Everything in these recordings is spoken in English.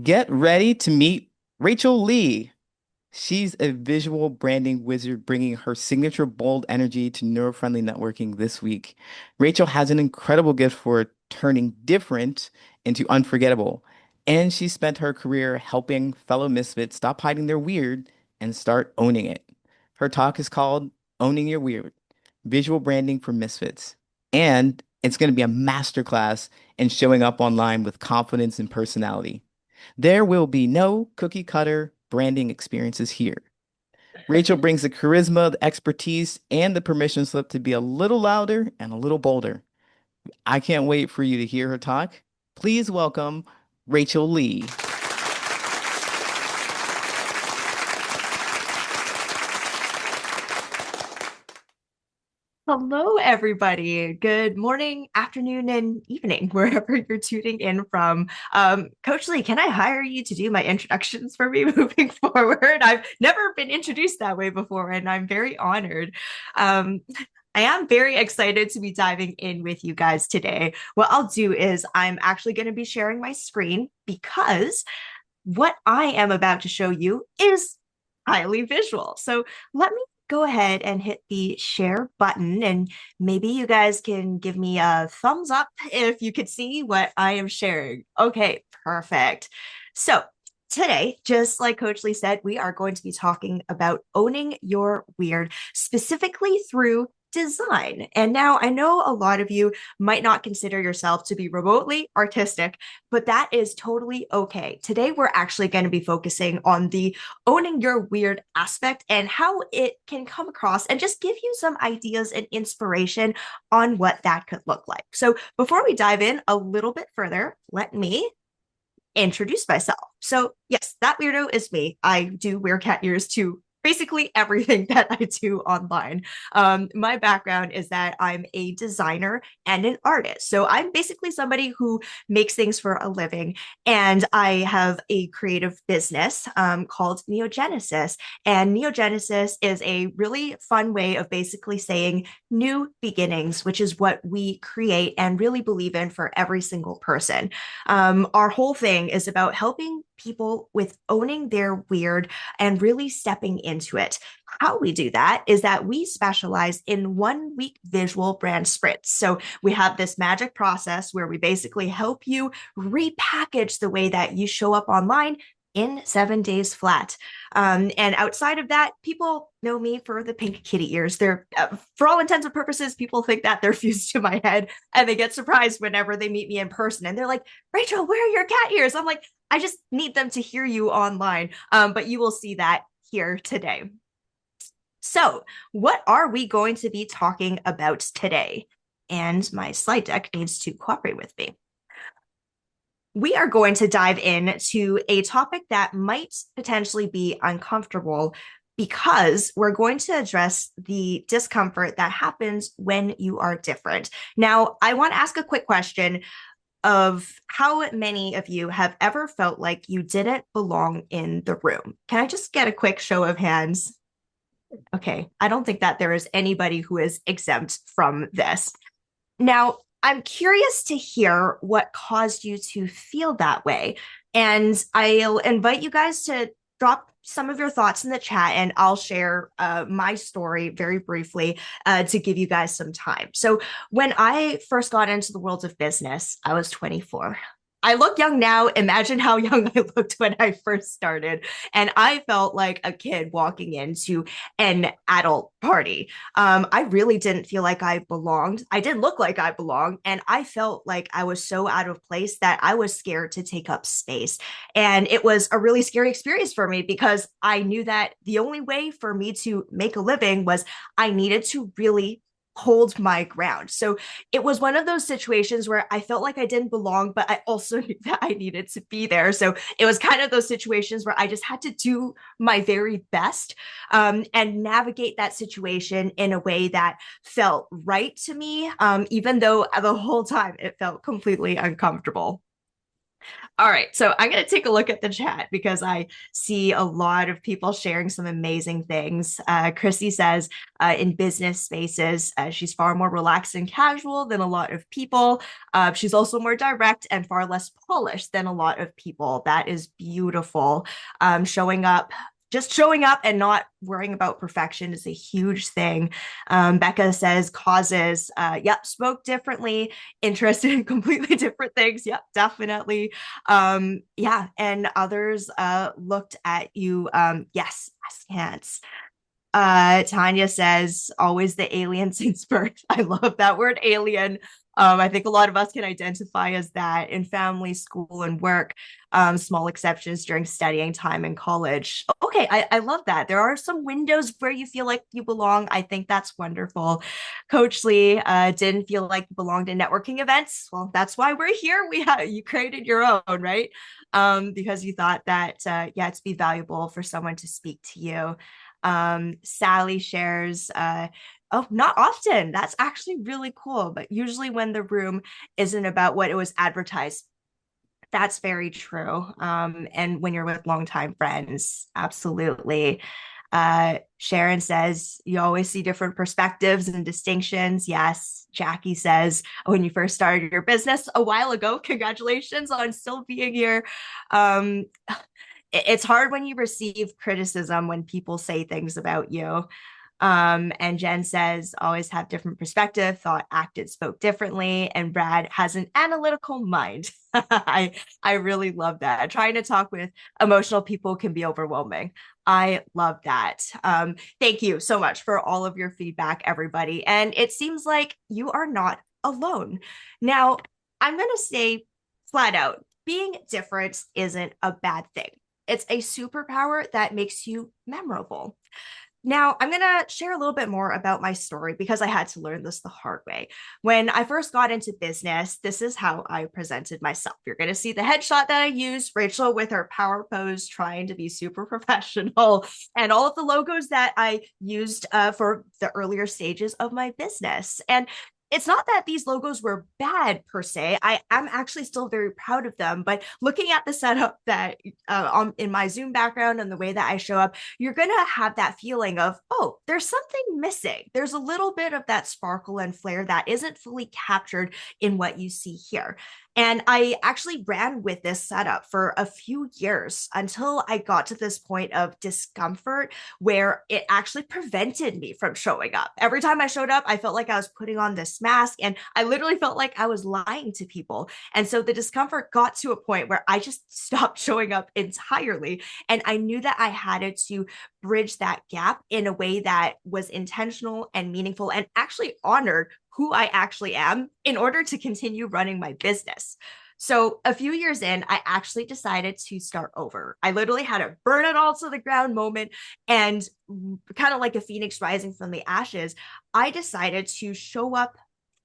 Get ready to meet Rachel Lee. She's a visual branding wizard bringing her signature bold energy to neurofriendly networking this week. Rachel has an incredible gift for turning different into unforgettable, and she spent her career helping fellow misfits stop hiding their weird and start owning it. Her talk is called Owning Your Weird, Visual Branding for Misfits, and it's going to be a masterclass in showing up online with confidence and personality. There will be no cookie cutter branding experiences here. Rachel brings the charisma, the expertise, and the permission slip to be a little louder and a little bolder. I can't wait for you to hear her talk. Please welcome Rachel Lee. Hello, everybody. Good morning, afternoon, and evening, wherever you're tuning in from. Coach Lee, can I hire you to do my introductions for me moving forward? I've never been introduced that way before, and I'm very honored. Um, I am very excited to be diving in with you guys today. What I'll do is I'm actually going to be sharing my screen because what I am about to show you is highly visual. So let me go ahead and hit the share button, and maybe you guys can give me a thumbs up if you could see what I am sharing. Okay, perfect. So today, just like Coach Lee said, we are going to be talking about owning your weird, specifically through design. And now I know a lot of you might not consider yourself to be remotely artistic, but that is totally okay. Today, we're actually going to be focusing on the owning your weird aspect and how it can come across and just give you some ideas and inspiration on what that could look like. So, before we dive in a little bit further, let me introduce myself. So, yes, that weirdo is me. I do wear cat ears to basically everything that I do online. My background is that I'm a designer and an artist. So I'm basically somebody who makes things for a living. And I have a creative business called Neogenesis. And Neogenesis is a really fun way of basically saying new beginnings, which is what we create and really believe in for every single person. Our whole thing is about helping people with owning their weird and really stepping into it. How we do that is that we specialize in 1 week visual brand sprints. So we have this magic process where we basically help you repackage the way that you show up online in 7 days flat. And outside of that, people know me for the pink kitty ears. They're, for all intents and purposes, people think that they're fused to my head and they get surprised whenever they meet me in person. And they're like, Rachel, where are your cat ears? I'm like, I just need them to hear you online. But you will see that here today. So, what are we going to be talking about today? And my slide deck needs to cooperate with me. We are going to dive into a topic that might potentially be uncomfortable because we're going to address the discomfort that happens when you are different. Now, I want to ask a quick question of how many of you have ever felt like you didn't belong in the room. Can I just get a quick show of hands? Okay, I don't think that there is anybody who is exempt from this. Now, I'm curious to hear what caused you to feel that way. And I'll invite you guys to drop some of your thoughts in the chat, and I'll share my story very briefly to give you guys some time. So, when I first got into the world of business, I was 24. I look young now. Imagine how young I looked when I first started. And I felt like a kid walking into an adult party. I really didn't feel like I belonged. I didn't look like I belonged. And I felt like I was so out of place that I was scared to take up space. And it was a really scary experience for me because I knew that the only way for me to make a living was I needed to really hold my ground. So it was one of those situations where I felt like I didn't belong, but I also knew that I needed to be there. So it was kind of those situations where I just had to do my very best and navigate that situation in a way that felt right to me, even though the whole time it felt completely uncomfortable. All right, so I'm going to take a look at the chat because I see a lot of people sharing some amazing things. Chrissy says in business spaces, she's far more relaxed and casual than a lot of people. She's also more direct and far less polished than a lot of people. That is beautiful. Showing up. Just showing up and not worrying about perfection is a huge thing. Becca says causes, yep, spoke differently, interested in completely different things. Yep, definitely. Yeah, and others looked at you. Yes, askance. Tanya says, always the alien since birth. I love that word alien. I think a lot of us can identify as that in family, school, and work. Small exceptions during studying time in college. Okay, I love that. There are some windows where you feel like you belong. I think that's wonderful. Coach Lee didn't feel like you belonged in networking events. Well, that's why we're here. You created your own, right? Because you thought that yeah, it's be valuable for someone to speak to you. Sally shares, oh, not often. That's actually really cool. But usually when the room isn't about what it was advertised, that's very true. And when you're with longtime friends, absolutely. Sharon says you always see different perspectives and distinctions. Yes. Jackie says when you first started your business a while ago, congratulations on still being here. Um, it's hard when you receive criticism when people say things about you. And Jen says, always have different perspective, thought, acted, spoke differently. And Brad has an analytical mind. I really love that. Trying to talk with emotional people can be overwhelming. I love that. Thank you so much for all of your feedback, everybody. And it seems like you are not alone. Now, I'm going to say flat out, being different isn't a bad thing. It's a superpower that makes you memorable. Now, I'm going to share a little bit more about my story because I had to learn this the hard way. When I first got into business, this is how I presented myself. You're going to see the headshot that I used, Rachel with her power pose, trying to be super professional, and all of the logos that I used for the earlier stages of my business. And it's not that these logos were bad per se. I am actually still very proud of them. But looking at the setup that in my Zoom background and the way that I show up, you're going to have that feeling of, oh, there's something missing. There's a little bit of that sparkle and flair that isn't fully captured in what you see here. And I actually ran with this setup for a few years until I got to this point of discomfort where it actually prevented me from showing up. Every time I showed up, I felt like I was putting on this mask and I literally felt like I was lying to people. And so the discomfort got to a point where I just stopped showing up entirely. And I knew that I had to bridge that gap in a way that was intentional and meaningful and actually honored who I actually am in order to continue running my business. So a few years in, I actually decided to start over. I literally had a burn it all to the ground moment and kind of like a phoenix rising from the ashes, I decided to show up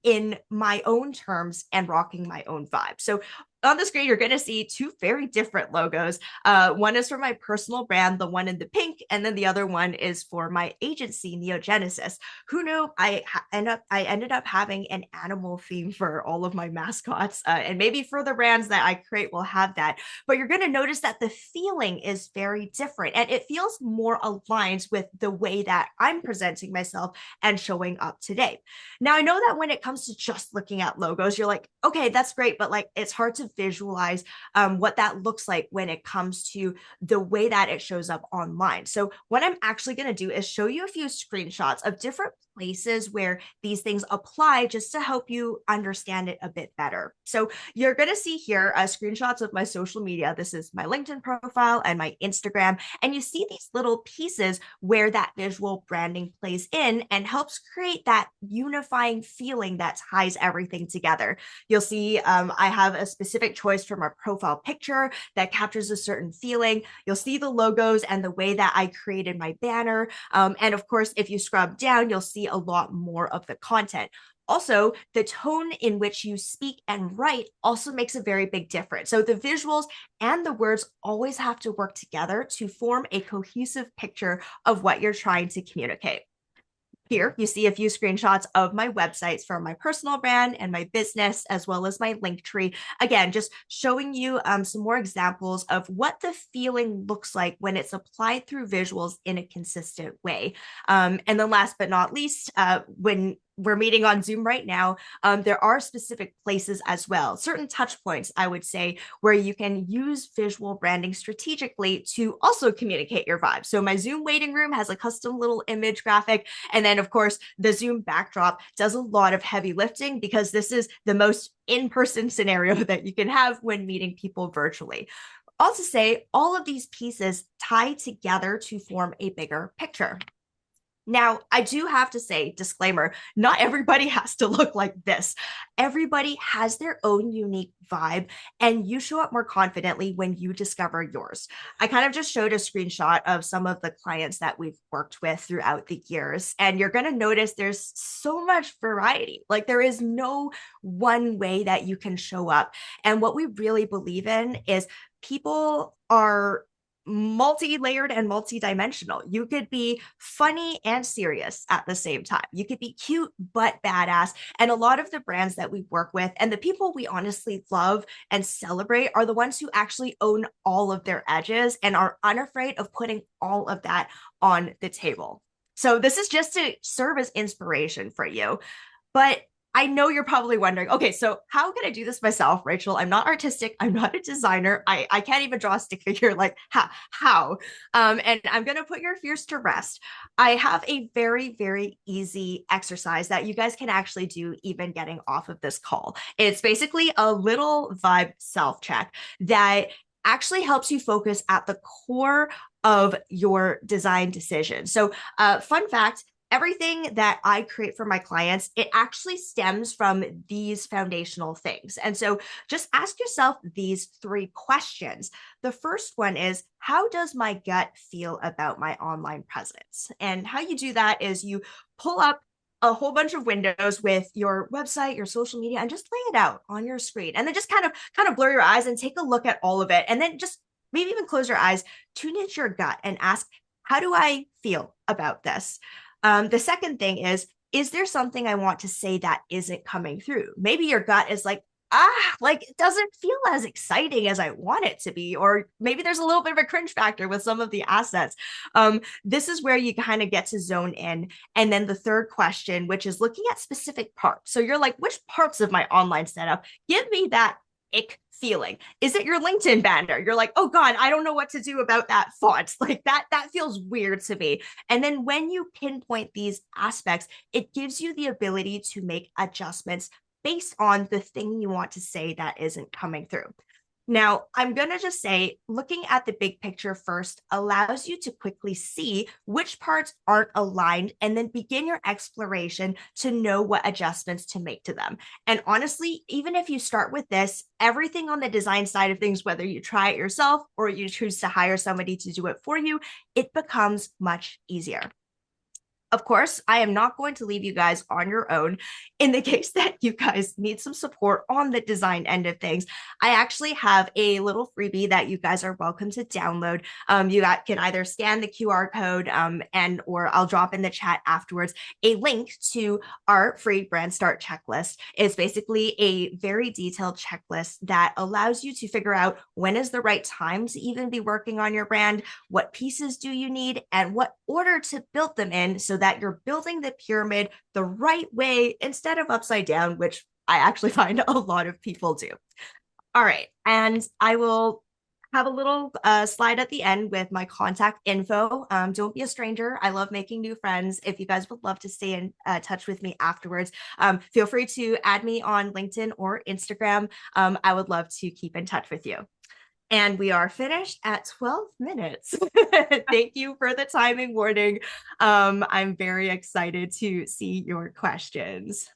in my own terms and rocking my own vibe. So on the screen, you're going to see two very different logos. One is for my personal brand, the one in the pink, and then the other one is for my agency, Neogenesis. Who knew I ended up having an animal theme for all of my mascots, and maybe for the brands that I create will have that. But you're going to notice that the feeling is very different, and it feels more aligned with the way that I'm presenting myself and showing up today. Now, I know that when it comes to just looking at logos, you're like, okay, that's great, but like it's hard to visualize what that looks like when it comes to the way that it shows up online. So, what I'm actually going to do is show you a few screenshots of different places where these things apply just to help you understand it a bit better. So, you're going to see here screenshots of my social media. This is my LinkedIn profile and my Instagram. And you see these little pieces where that visual branding plays in and helps create that unifying feeling that ties everything together. You'll see I have a specific choice for my profile picture that captures a certain feeling. You'll see the logos and the way that I created my banner. And of course, if you scrub down, you'll see a lot more of the content. Also, the tone in which you speak and write also makes a very big difference. So the visuals and the words always have to work together to form a cohesive picture of what you're trying to communicate. Here, you see a few screenshots of my websites for my personal brand and my business, as well as my link tree. Again, just showing you some more examples of what the feeling looks like when it's applied through visuals in a consistent way. And then last but not least, when we're meeting on Zoom right now, there are specific places as well, certain touch points, I would say, where you can use visual branding strategically to also communicate your vibe. So my Zoom waiting room has a custom little image graphic. And then, of course, the Zoom backdrop does a lot of heavy lifting because this is the most in-person scenario that you can have when meeting people virtually. All to say, all of these pieces tie together to form a bigger picture. Now, I do have to say, disclaimer, not everybody has to look like this. Everybody has their own unique vibe, and you show up more confidently when you discover yours. I kind of just showed a screenshot of some of the clients that we've worked with throughout the years, and you're going to notice there's so much variety. Like, there is no one way that you can show up. And what we really believe in is people are multi-layered and multi-dimensional. You could be funny and serious at the same time. You could be cute but badass. And a lot of the brands that we work with and the people we honestly love and celebrate are the ones who actually own all of their edges and are unafraid of putting all of that on the table. So this is just to serve as inspiration for you. But I know you're probably wondering, okay, so how can I do this myself, Rachel? I'm not artistic. I'm not a designer. I can't even draw a stick figure. Like, how? And I'm going to put your fears to rest. I have a very, very easy exercise that you guys can actually do even getting off of this call. It's basically a little vibe self check that actually helps you focus at the core of your design decision. So, fun fact, everything that I create for my clients, it actually stems from these foundational things. And so just ask yourself these three questions. The first one is, how does my gut feel about my online presence? And how you do that is you pull up a whole bunch of windows with your website, your social media, and just lay it out on your screen. And then just kind of blur your eyes and take a look at all of it. And then just maybe even close your eyes, tune into your gut and ask, how do I feel about this? The second thing is there something I want to say that isn't coming through? Maybe your gut is like, like it doesn't feel as exciting as I want it to be, or maybe there's a little bit of a cringe factor with some of the assets. This is where you kind of get to zone in. And then the third question, which is looking at specific parts. So you're like, which parts of my online setup give me that ick feeling? Is it your LinkedIn banner? You're like, oh God, I don't know what to do about that font. Like that feels weird to me. And then when you pinpoint these aspects, it gives you the ability to make adjustments based on the thing you want to say that isn't coming through. Now, I'm going to just say looking at the big picture first allows you to quickly see which parts aren't aligned and then begin your exploration to know what adjustments to make to them. And honestly, even if you start with this, everything on the design side of things, whether you try it yourself or you choose to hire somebody to do it for you, it becomes much easier. Of course, I am not going to leave you guys on your own. In the case that you guys need some support on the design end of things, I actually have a little freebie that you guys are welcome to download. You can either scan the QR code and or I'll drop in the chat afterwards a link to our free BrandStart checklist. It's basically a very detailed checklist that allows you to figure out when is the right time to even be working on your brand, what pieces do you need, and what order to build them in so that you're building the pyramid the right way instead of upside down, which I actually find a lot of people do. All right. And I will have a little slide at the end with my contact info. Don't be a stranger. I love making new friends. If you guys would love to stay in touch with me afterwards, feel free to add me on LinkedIn or Instagram. I would love to keep in touch with you. And we are finished at 12 minutes. Thank you for the timing warning. I'm very excited to see your questions.